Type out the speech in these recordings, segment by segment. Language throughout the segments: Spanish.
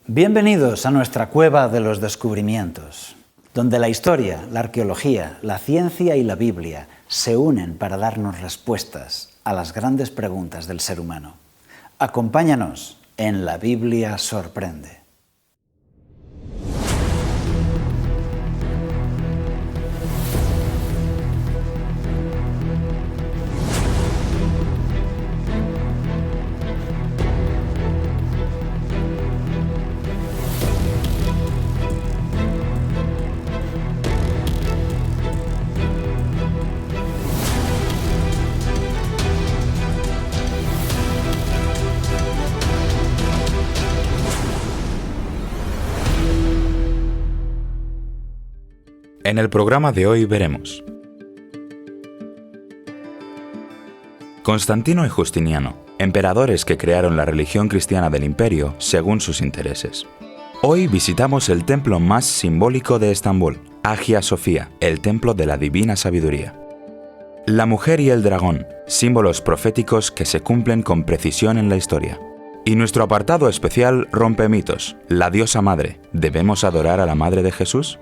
Bienvenidos a nuestra cueva de los descubrimientos, donde la historia, la arqueología, la ciencia y la Biblia se unen para darnos respuestas a las grandes preguntas del ser humano. Acompáñanos en La Biblia Sorprende. En el programa de hoy veremos Constantino y Justiniano, emperadores que crearon la religión cristiana del imperio según sus intereses. Hoy visitamos el templo más simbólico de Estambul, Hagia Sofía, el templo de la divina sabiduría. La mujer y el dragón, símbolos proféticos que se cumplen con precisión en la historia. Y nuestro apartado especial rompe mitos, la diosa madre. ¿Debemos adorar a la madre de Jesús?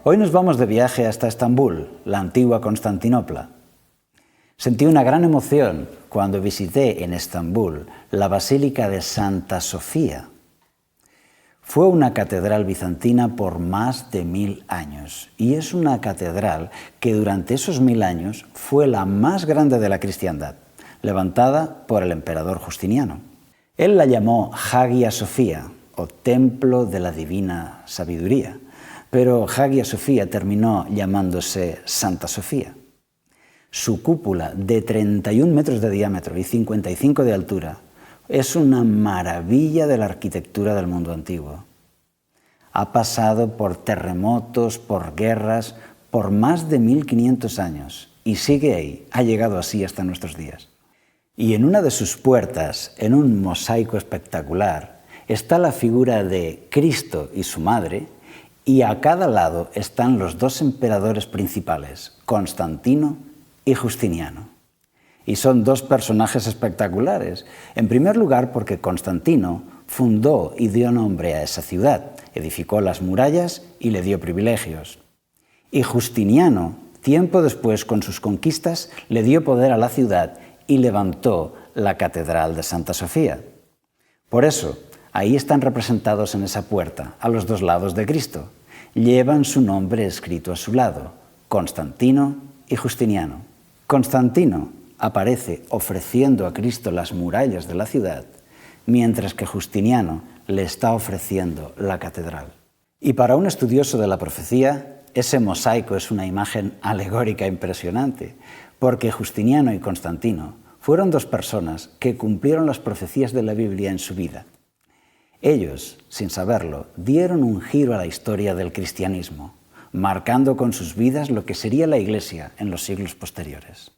Hoy nos vamos de viaje hasta Estambul, la antigua Constantinopla. Sentí una gran emoción cuando visité en Estambul la Basílica de Santa Sofía. Fue una catedral bizantina por más de 1000 años y es una catedral que durante esos 1000 años fue la más grande de la cristiandad, levantada por el emperador Justiniano. Él la llamó Hagia Sofía, o Templo de la Divina Sabiduría, pero Hagia Sofía terminó llamándose Santa Sofía. Su cúpula, de 31 metros de diámetro y 55 de altura, es una maravilla de la arquitectura del mundo antiguo. Ha pasado por terremotos, por guerras, por más de 1500 años y sigue ahí, ha llegado así hasta nuestros días. Y en una de sus puertas, en un mosaico espectacular, está la figura de Cristo y su madre, y a cada lado están los dos emperadores principales, Constantino y Justiniano. Y son dos personajes espectaculares. En primer lugar, porque Constantino fundó y dio nombre a esa ciudad, edificó las murallas y le dio privilegios. Y Justiniano, tiempo después, con sus conquistas, le dio poder a la ciudad y levantó la Catedral de Santa Sofía. Por eso, ahí están representados en esa puerta, a los dos lados de Cristo. Llevan su nombre escrito a su lado, Constantino y Justiniano. Constantino aparece ofreciendo a Cristo las murallas de la ciudad, mientras que Justiniano le está ofreciendo la catedral. Y para un estudioso de la profecía, ese mosaico es una imagen alegórica impresionante, porque Justiniano y Constantino fueron dos personas que cumplieron las profecías de la Biblia en su vida. Ellos, sin saberlo, dieron un giro a la historia del cristianismo, marcando con sus vidas lo que sería la Iglesia en los siglos posteriores.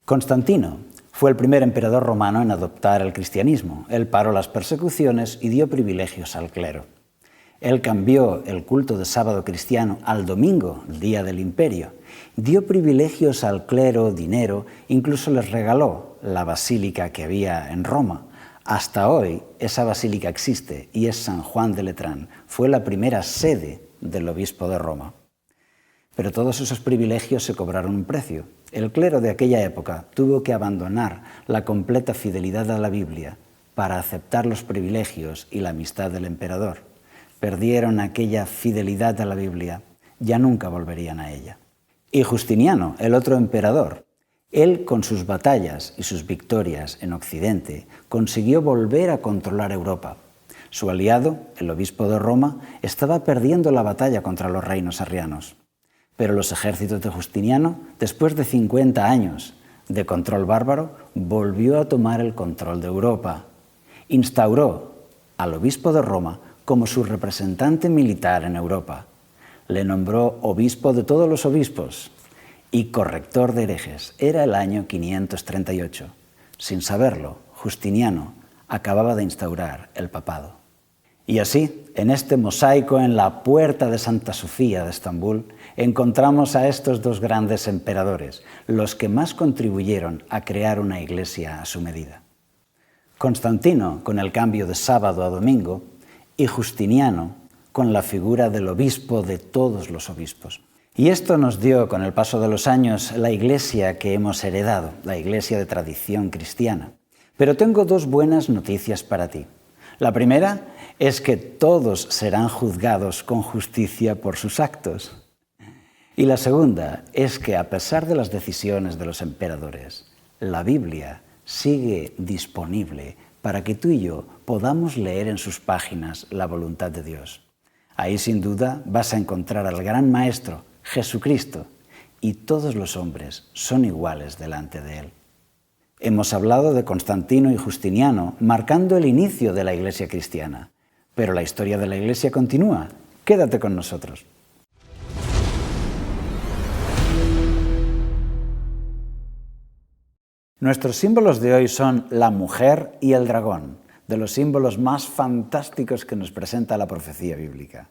Constantino fue el primer emperador romano en adoptar el cristianismo. Él paró las persecuciones y dio privilegios al clero. Él cambió el culto de sábado cristiano al domingo, el día del imperio. Dio privilegios al clero, dinero, incluso les regaló la basílica que había en Roma. Hasta hoy esa basílica existe y es San Juan de Letrán. Fue la primera sede del obispo de Roma. Pero todos esos privilegios se cobraron un precio. El clero de aquella época tuvo que abandonar la completa fidelidad a la Biblia para aceptar los privilegios y la amistad del emperador. Perdieron aquella fidelidad a la Biblia, ya nunca volverían a ella. Y Justiniano, el otro emperador, él, con sus batallas y sus victorias en Occidente, consiguió volver a controlar Europa. Su aliado, el obispo de Roma, estaba perdiendo la batalla contra los reinos arrianos. Pero los ejércitos de Justiniano, después de 50 años de control bárbaro, volvió a tomar el control de Europa. Instauró al obispo de Roma como su representante militar en Europa. Le nombró obispo de todos los obispos y corrector de herejes. Era el año 538. Sin saberlo, Justiniano acababa de instaurar el papado. Y así, en este mosaico en la puerta de Santa Sofía de Estambul, encontramos a estos dos grandes emperadores, los que más contribuyeron a crear una iglesia a su medida. Constantino con el cambio de sábado a domingo y Justiniano con la figura del obispo de todos los obispos. Y esto nos dio, con el paso de los años, la iglesia que hemos heredado, la iglesia de tradición cristiana. Pero tengo dos buenas noticias para ti. La primera es que todos serán juzgados con justicia por sus actos. Y la segunda es que, a pesar de las decisiones de los emperadores, la Biblia sigue disponible para que tú y yo podamos leer en sus páginas la voluntad de Dios. Ahí, sin duda, vas a encontrar al gran Maestro, Jesucristo, y todos los hombres son iguales delante de Él. Hemos hablado de Constantino y Justiniano, marcando el inicio de la Iglesia cristiana. Pero la historia de la Iglesia continúa. Quédate con nosotros. Nuestros símbolos de hoy son la mujer y el dragón, de los símbolos más fantásticos que nos presenta la profecía bíblica.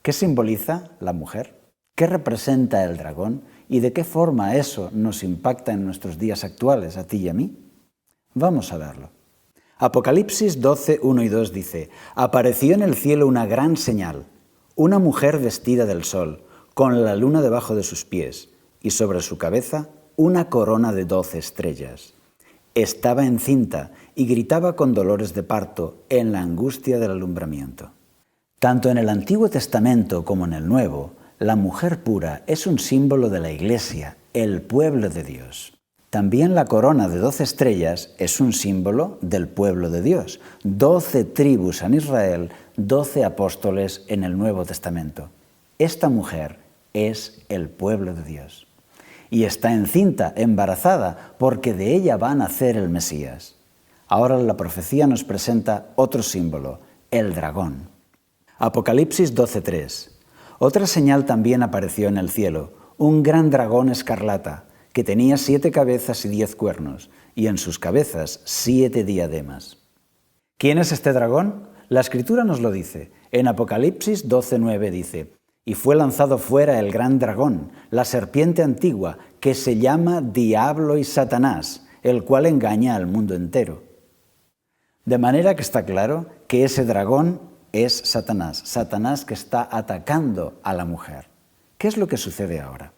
¿Qué simboliza la mujer? ¿Qué representa el dragón? ¿Y de qué forma eso nos impacta en nuestros días actuales, a ti y a mí? Vamos a verlo. Apocalipsis 12, 1 y 2 dice: «Apareció en el cielo una gran señal, una mujer vestida del sol, con la luna debajo de sus pies, y sobre su cabeza una corona de 12 estrellas. Estaba encinta y gritaba con dolores de parto en la angustia del alumbramiento». Tanto en el Antiguo Testamento como en el Nuevo, la mujer pura es un símbolo de la Iglesia, el pueblo de Dios. También la corona de 12 estrellas es un símbolo del pueblo de Dios. 12 tribus en Israel, 12 apóstoles en el Nuevo Testamento. Esta mujer es el pueblo de Dios. Y está encinta, embarazada, porque de ella va a nacer el Mesías. Ahora la profecía nos presenta otro símbolo, el dragón. Apocalipsis 12:3. Otra señal también apareció en el cielo, un gran dragón escarlata, que tenía 7 cabezas y 10 cuernos, y en sus cabezas 7 diademas. ¿Quién es este dragón? La Escritura nos lo dice. En Apocalipsis 12:9 dice: «Y fue lanzado fuera el gran dragón, la serpiente antigua, que se llama Diablo y Satanás, el cual engaña al mundo entero». De manera que está claro que ese dragón es Satanás, Satanás que está atacando a la mujer. ¿Qué es lo que sucede ahora?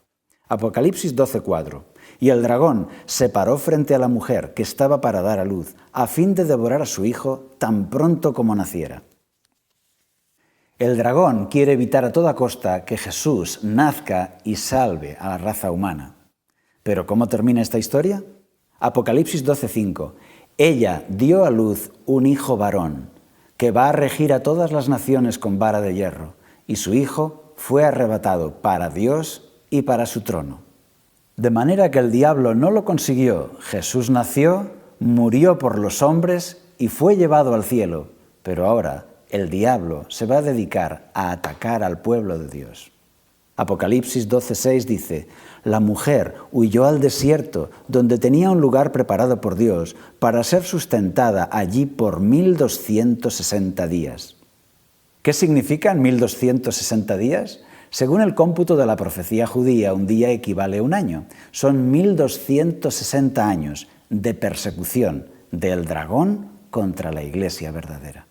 Apocalipsis 12:4. «Y el dragón se paró frente a la mujer que estaba para dar a luz, a fin de devorar a su hijo tan pronto como naciera». El dragón quiere evitar a toda costa que Jesús nazca y salve a la raza humana. ¿Pero cómo termina esta historia? Apocalipsis 12:5. «Ella dio a luz un hijo varón, que va a regir a todas las naciones con vara de hierro, y su hijo fue arrebatado para Dios y para su trono». De manera que el diablo no lo consiguió. Jesús nació, murió por los hombres y fue llevado al cielo. Pero ahora el diablo se va a dedicar a atacar al pueblo de Dios. Apocalipsis 12:6 dice: «La mujer huyó al desierto, donde tenía un lugar preparado por Dios, para ser sustentada allí por 1260 días». ¿Qué significan 1260 días? Según el cómputo de la profecía judía, un día equivale a un año. Son 1260 años de persecución del dragón contra la iglesia verdadera.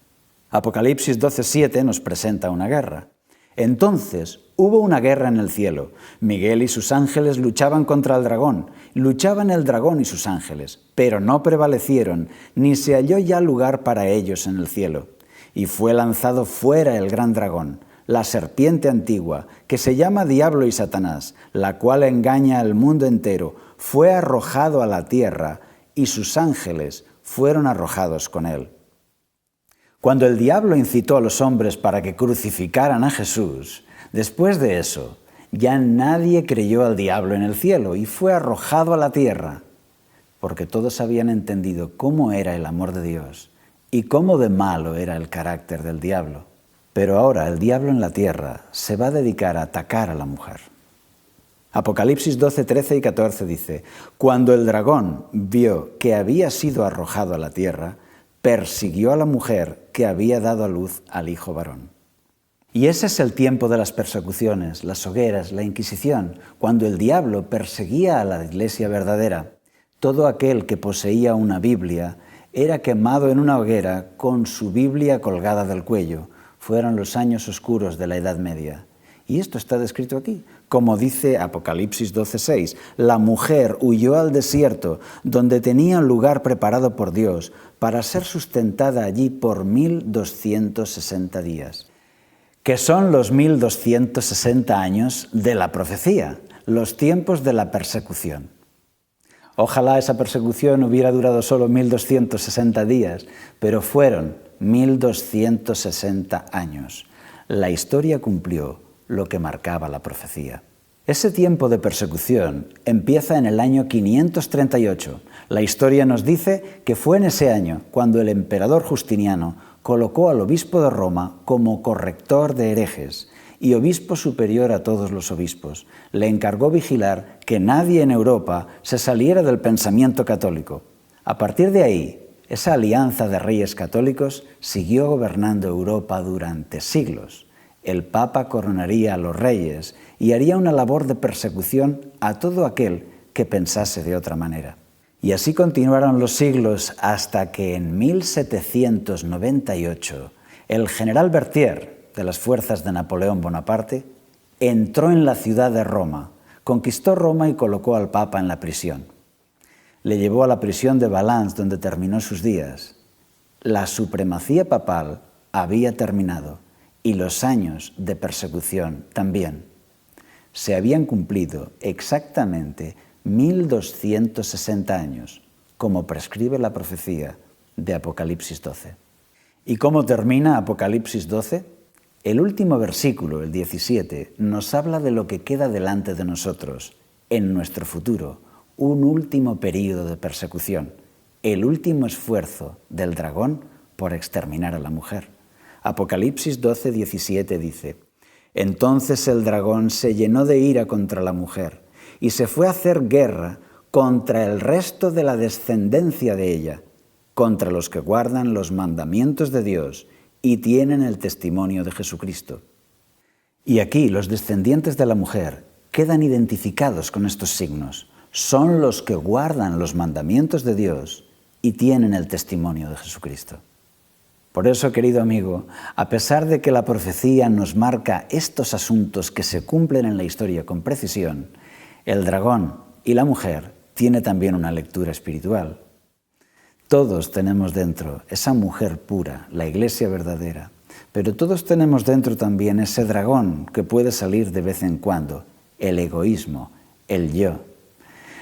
Apocalipsis 12:7 nos presenta una guerra. Entonces hubo una guerra en el cielo. Miguel y sus ángeles luchaban contra el dragón. Luchaban el dragón y sus ángeles, pero no prevalecieron, ni se halló ya lugar para ellos en el cielo. Y fue lanzado fuera el gran dragón, la serpiente antigua, que se llama Diablo y Satanás, la cual engaña al mundo entero. Fue arrojado a la tierra, y sus ángeles fueron arrojados con él. Cuando el diablo incitó a los hombres para que crucificaran a Jesús, después de eso, ya nadie creyó al diablo en el cielo y fue arrojado a la tierra, porque todos habían entendido cómo era el amor de Dios y cómo de malo era el carácter del diablo. Pero ahora el diablo en la tierra se va a dedicar a atacar a la mujer. Apocalipsis 12, 13 y 14 dice: «Cuando el dragón vio que había sido arrojado a la tierra, persiguió a la mujer que había dado a luz al hijo varón». Y ese es el tiempo de las persecuciones, las hogueras, la Inquisición, cuando el diablo perseguía a la iglesia verdadera. Todo aquel que poseía una Biblia Era quemado en una hoguera con su Biblia colgada del cuello. Fueron los años oscuros de la Edad Media. Y esto está descrito aquí. Como dice Apocalipsis 12:6, la mujer huyó al desierto, donde tenía un lugar preparado por Dios, para ser sustentada allí por 1260 días. Que son los 1260 años de la profecía, los tiempos de la persecución. Ojalá esa persecución hubiera durado solo 1260 días, pero fueron 1260 años. La historia cumplió lo que marcaba la profecía. Ese tiempo de persecución empieza en el año 538. La historia nos dice que fue en ese año cuando el emperador Justiniano colocó al obispo de Roma como corrector de herejes y obispo superior a todos los obispos. Le encargó vigilar que nadie en Europa se saliera del pensamiento católico. A partir de ahí, esa alianza de reyes católicos siguió gobernando Europa durante siglos. El Papa coronaría a los reyes y haría una labor de persecución a todo aquel que pensase de otra manera. Y así continuaron los siglos hasta que en 1798 el general Berthier, de las fuerzas de Napoleón Bonaparte, entró en la ciudad de Roma, conquistó Roma y colocó al Papa en la prisión. Le llevó a la prisión de Valence, donde terminó sus días. La supremacía papal había terminado y los años de persecución también. Se habían cumplido exactamente 1260 años, como prescribe la profecía de Apocalipsis 12. ¿Y cómo termina Apocalipsis 12? El último versículo, el 17, nos habla de lo que queda delante de nosotros, en nuestro futuro, un último período de persecución, el último esfuerzo del dragón por exterminar a la mujer. Apocalipsis 12, 17 dice: Entonces el dragón se llenó de ira contra la mujer y se fue a hacer guerra contra el resto de la descendencia de ella, contra los que guardan los mandamientos de Dios y tienen el testimonio de Jesucristo. Y aquí los descendientes de la mujer quedan identificados con estos signos. Son los que guardan los mandamientos de Dios y tienen el testimonio de Jesucristo. Por eso, querido amigo, a pesar de que la profecía nos marca estos asuntos que se cumplen en la historia con precisión, el dragón y la mujer tienen también una lectura espiritual. Todos tenemos dentro esa mujer pura, la iglesia verdadera, pero todos tenemos dentro también ese dragón que puede salir de vez en cuando, el egoísmo, el yo.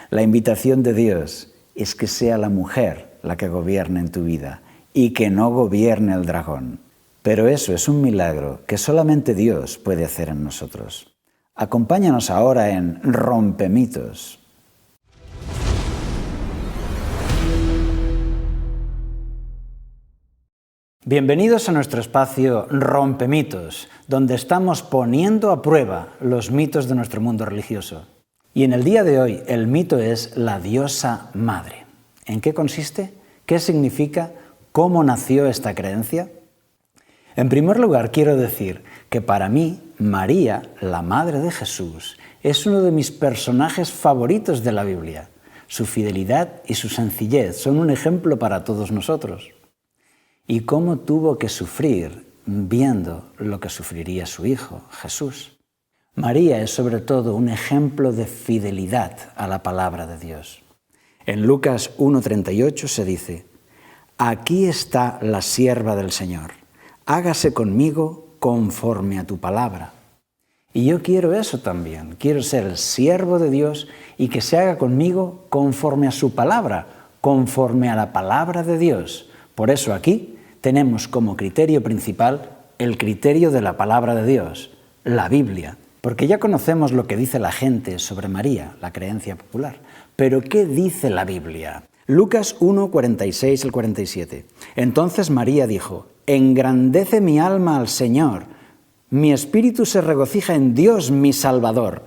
La invitación de Dios es que sea la mujer la que gobierne en tu vida y que no gobierne el dragón. Pero eso es un milagro que solamente Dios puede hacer en nosotros. Acompáñanos ahora en Rompemitos. Bienvenidos a nuestro espacio Rompemitos, donde estamos poniendo a prueba los mitos de nuestro mundo religioso. Y en el día de hoy el mito es la diosa madre. ¿En qué consiste? ¿Qué significa? ¿Cómo nació esta creencia? En primer lugar, quiero decir que para mí, María, la madre de Jesús, es uno de mis personajes favoritos de la Biblia. Su fidelidad y su sencillez son un ejemplo para todos nosotros. Y cómo tuvo que sufrir viendo lo que sufriría su hijo, Jesús. María es sobre todo un ejemplo de fidelidad a la palabra de Dios. En Lucas 1:38 se dice: Aquí está la sierva del Señor, hágase conmigo conforme a tu palabra. Y yo quiero eso también, quiero ser el siervo de Dios y que se haga conmigo conforme a su palabra, conforme a la palabra de Dios. Por eso aquí tenemos como criterio principal el criterio de la palabra de Dios, la Biblia, porque ya conocemos lo que dice la gente sobre María, la creencia popular. Pero ¿qué dice la Biblia? Lucas 1, 46 al 47. Entonces María dijo: Engrandece mi alma al Señor, mi espíritu se regocija en Dios mi Salvador.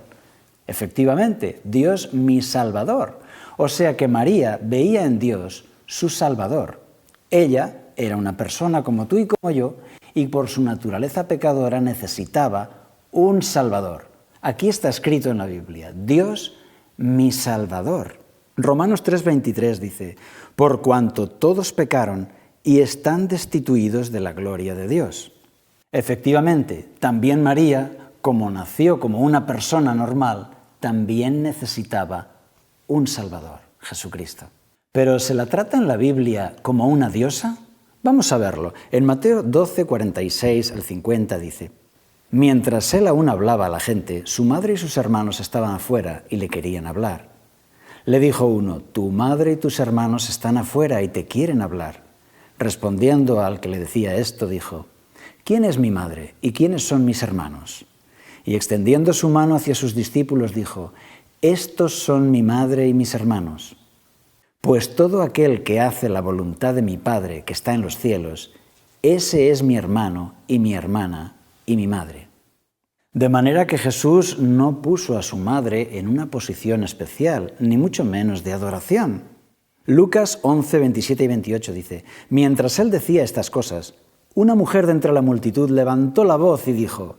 Efectivamente, Dios mi Salvador. O sea que María veía en Dios su Salvador. Ella era una persona como tú y como yo, y por su naturaleza pecadora necesitaba un Salvador. Aquí está escrito en la Biblia: Dios mi Salvador. Romanos 3:23 dice: por cuanto todos pecaron y están destituidos de la gloria de Dios. Efectivamente, también María, como nació como una persona normal, también necesitaba un Salvador, Jesucristo. ¿Pero se la trata en la Biblia como una diosa? Vamos a verlo. En Mateo 12, 46 al 50 dice: mientras él aún hablaba a la gente, su madre y sus hermanos estaban afuera y le querían hablar. Le dijo uno: tu madre y tus hermanos están afuera y te quieren hablar. Respondiendo al que le decía esto, dijo: ¿quién es mi madre y quiénes son mis hermanos? Y extendiendo su mano hacia sus discípulos dijo: estos son mi madre y mis hermanos. Pues todo aquel que hace la voluntad de mi Padre que está en los cielos, ese es mi hermano y mi hermana y mi madre. De manera que Jesús no puso a su madre en una posición especial, ni mucho menos de adoración. Lucas 11, 27 y 28 dice: mientras él decía estas cosas, una mujer de entre la multitud levantó la voz y dijo: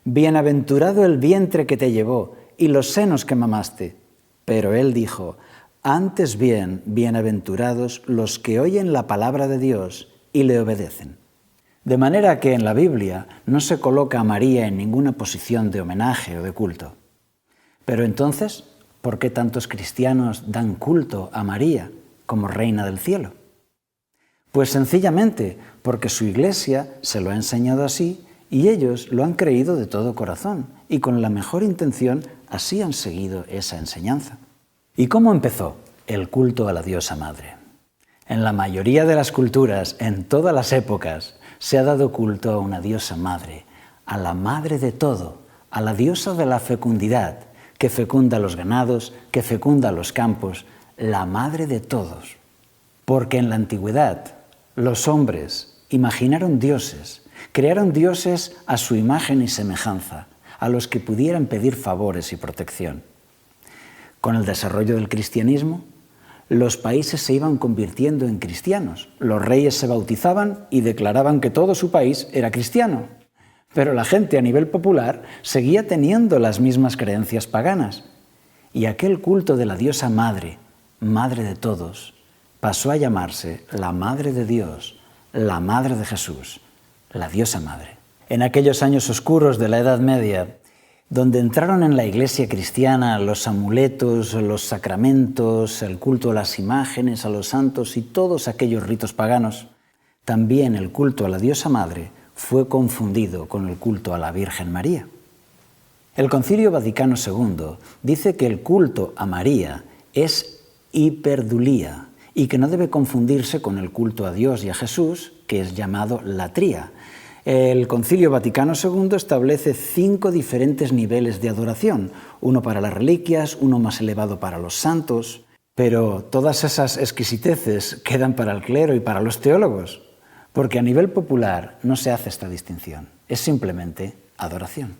bienaventurado el vientre que te llevó y los senos que mamaste. Pero él dijo: antes bien, bienaventurados los que oyen la palabra de Dios y le obedecen. De manera que en la Biblia no se coloca a María en ninguna posición de homenaje o de culto. Pero entonces, ¿por qué tantos cristianos dan culto a María como reina del cielo? Pues sencillamente porque su iglesia se lo ha enseñado así y ellos lo han creído de todo corazón y con la mejor intención así han seguido esa enseñanza. ¿Y cómo empezó el culto a la diosa madre? En la mayoría de las culturas, en todas las épocas, se ha dado culto a una diosa madre, a la madre de todo, a la diosa de la fecundidad, que fecunda los ganados, que fecunda los campos, la madre de todos. Porque en la antigüedad los hombres imaginaron dioses, crearon dioses a su imagen y semejanza, a los que pudieran pedir favores y protección. Con el desarrollo del cristianismo, los países se iban convirtiendo en cristianos. Los reyes se bautizaban y declaraban que todo su país era cristiano. Pero la gente a nivel popular seguía teniendo las mismas creencias paganas. Y aquel culto de la diosa madre, madre de todos, pasó a llamarse la Madre de Dios, la Madre de Jesús, la diosa madre. En aquellos años oscuros de la Edad Media, donde entraron en la iglesia cristiana los amuletos, los sacramentos, el culto a las imágenes, a los santos y todos aquellos ritos paganos, también el culto a la diosa madre fue confundido con el culto a la Virgen María. El Concilio Vaticano II dice que el culto a María es hiperdulía y que no debe confundirse con el culto a Dios y a Jesús, que es llamado latría. El Concilio Vaticano II establece 5 diferentes niveles de adoración, uno para las reliquias, uno más elevado para los santos, pero todas esas exquisiteces quedan para el clero y para los teólogos, porque a nivel popular no se hace esta distinción, es simplemente adoración.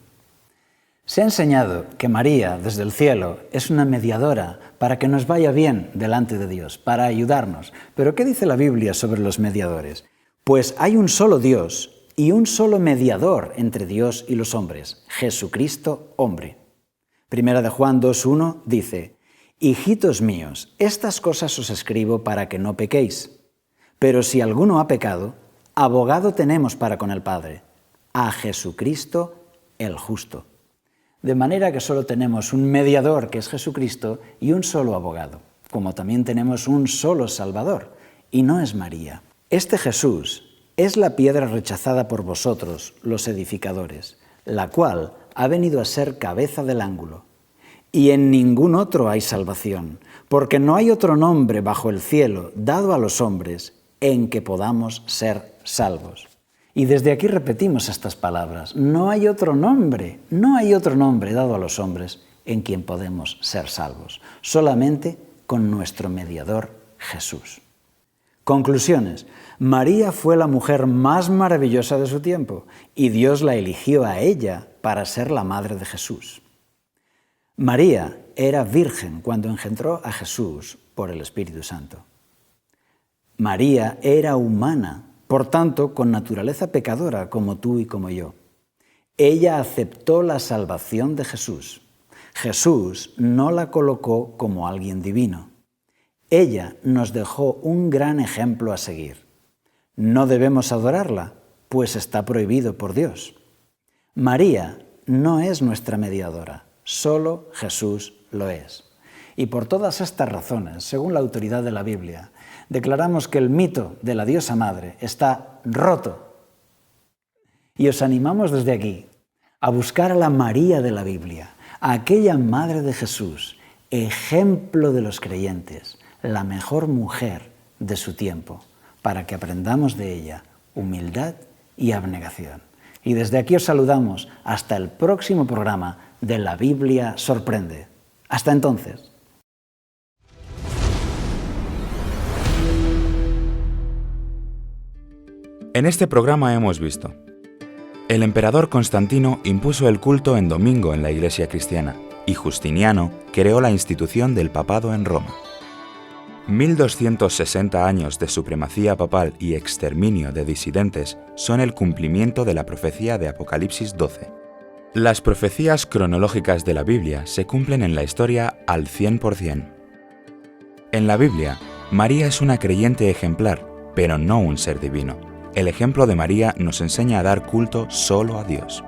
Se ha enseñado que María, desde el cielo, es una mediadora para que nos vaya bien delante de Dios, para ayudarnos. ¿Pero qué dice la Biblia sobre los mediadores? Pues hay un solo Dios y un solo mediador entre Dios y los hombres, Jesucristo, hombre. Primera de Juan 2:1 dice: hijitos míos, estas cosas os escribo para que no pequéis. Pero si alguno ha pecado, abogado tenemos para con el Padre, a Jesucristo el justo. De manera que solo tenemos un mediador, que es Jesucristo, y un solo abogado, como también tenemos un solo Salvador, y no es María. Este Jesús es la piedra rechazada por vosotros, los edificadores, la cual ha venido a ser cabeza del ángulo. Y en ningún otro hay salvación, porque no hay otro nombre bajo el cielo dado a los hombres en que podamos ser salvos. Y desde aquí repetimos estas palabras: no hay otro nombre dado a los hombres en quien podemos ser salvos, solamente con nuestro mediador Jesús. Conclusiones. María fue la mujer más maravillosa de su tiempo y Dios la eligió a ella para ser la madre de Jesús. María era virgen cuando engendró a Jesús por el Espíritu Santo. María era humana, por tanto, con naturaleza pecadora como tú y como yo. Ella aceptó la salvación de Jesús. Jesús no la colocó como alguien divino. Ella nos dejó un gran ejemplo a seguir. No debemos adorarla, pues está prohibido por Dios. María no es nuestra mediadora, solo Jesús lo es. Y por todas estas razones, según la autoridad de la Biblia, declaramos que el mito de la diosa madre está roto. Y os animamos desde aquí a buscar a la María de la Biblia, a aquella madre de Jesús, ejemplo de los creyentes, la mejor mujer de su tiempo, para que aprendamos de ella humildad y abnegación. Y desde aquí os saludamos hasta el próximo programa de La Biblia Sorprende. Hasta entonces. En este programa hemos visto: el emperador Constantino impuso el culto en domingo en la Iglesia cristiana y Justiniano creó la institución del papado en Roma. 1260 años de supremacía papal y exterminio de disidentes son el cumplimiento de la profecía de Apocalipsis 12. Las profecías cronológicas de la Biblia se cumplen en la historia al 100%. En la Biblia, María es una creyente ejemplar, pero no un ser divino. El ejemplo de María nos enseña a dar culto solo a Dios.